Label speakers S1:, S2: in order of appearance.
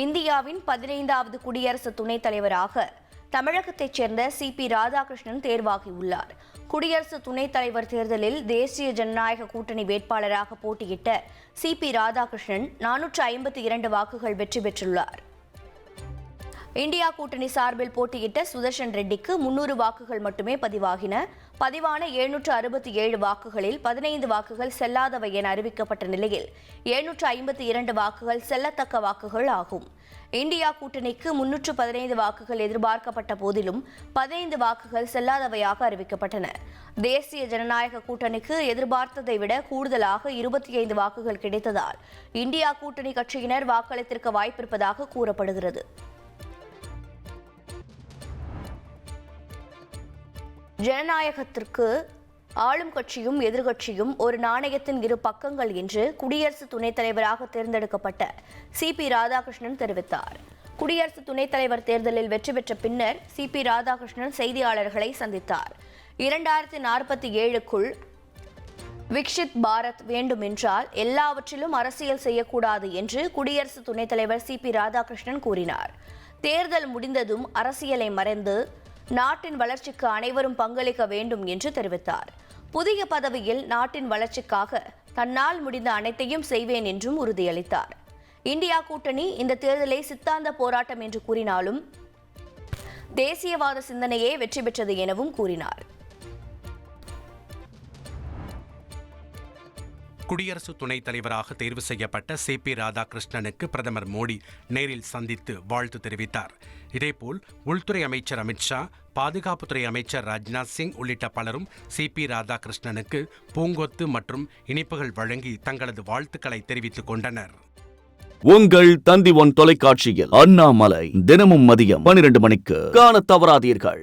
S1: இந்தியாவின் 15வது குடியரசு துணைத் தலைவராக தமிழகத்தைச் சேர்ந்த CP ராதாகிருஷ்ணன் தேர்வாகியுள்ளார். குடியரசு துணைத் தலைவர் தேர்தலில் தேசிய ஜனநாயக கூட்டணி வேட்பாளராக போட்டியிட்ட CP ராதாகிருஷ்ணன் 452 வாக்குகள் வெற்றி பெற்றுள்ளார். இந்தியா கூட்டணி சார்பில் போட்டியிட்ட சுதர்ஷன் ரெட்டிக்கு 300 வாக்குகள் மட்டுமே பதிவான 767 வாக்குகளில் 15 வாக்குகள் செல்லாதவை என அறிவிக்கப்பட்ட நிலையில் 752 வாக்குகள் செல்லத்தக்க வாக்குகள் ஆகும். இந்தியா கூட்டணிக்கு 315 வாக்குகள் எதிர்பார்க்கப்பட்ட போதிலும் 15 வாக்குகள் செல்லாதவையாக அறிவிக்கப்பட்டன. தேசிய ஜனநாயக கூட்டணிக்கு எதிர்பார்த்ததை விட கூடுதலாக 25 வாக்குகள் கிடைத்ததால் இந்தியா கூட்டணி கட்சியினர் வாக்களித்திருக்க வாய்ப்பிருப்பதாக கூறப்படுகிறது. ஜனநாயகத்திற்கு ஆளும் கட்சியும் எதிர்க்கட்சியும் ஒரு நாணயத்தின் இரு பக்கங்கள் என்று குடியரசு துணைத் தலைவராக தேர்ந்தெடுக்கப்பட்ட CP ராதாகிருஷ்ணன் தெரிவித்தார். குடியரசு துணைத் தலைவர் தேர்தலில் வெற்றி பெற்ற பின்னர் CP ராதாகிருஷ்ணன் செய்தியாளர்களை சந்தித்தார். 2047க்குள் விக்ஷித் பாரத் வேண்டுமென்றால் எல்லாவற்றிலும் அரசியல் செய்யக்கூடாது என்று குடியரசு துணைத் தலைவர் CP ராதாகிருஷ்ணன் கூறினார். தேர்தல் முடிந்ததும் அரசியலை மறைந்து நாட்டின் வளர்ச்சிக்கு அனைவரும் பங்களிக்க வேண்டும் என்று தெரிவித்தார். புதிய பதவியில் நாட்டின் வளர்ச்சிக்காக தன்னால் முடிந்த அனைத்தையும் செய்வேன் என்றும் உறுதியளித்தார். இந்தியா கூட்டணி இந்த தேர்தலை சித்தாந்த போராட்டம் என்று கூறினாலும் தேசியவாத சிந்தனையே வெற்றி பெற்றது எனவும் கூறினார்.
S2: குடியரசு துணைத் தலைவராக தேர்வு செய்யப்பட்ட CP ராதாகிருஷ்ணனுக்கு பிரதமர் மோடி நேரில் சந்தித்து வாழ்த்து தெரிவித்தார். இதேபோல் உள்துறை அமைச்சர் அமித்ஷா, பாதுகாப்புத்துறை அமைச்சர் ராஜ்நாத் சிங் உள்ளிட்ட பலரும் CP ராதாகிருஷ்ணனுக்கு பூங்கொத்து மற்றும் இனிப்புகள் வழங்கி தங்களது வாழ்த்துக்களை தெரிவித்துக் கொண்டனர்.
S3: உங்கள் தந்தி ஒன் தொலைக்காட்சியில் அண்ணாமலை தினமும் மதியம் 12 மணிக்கு காணத் தவறாதீர்கள்.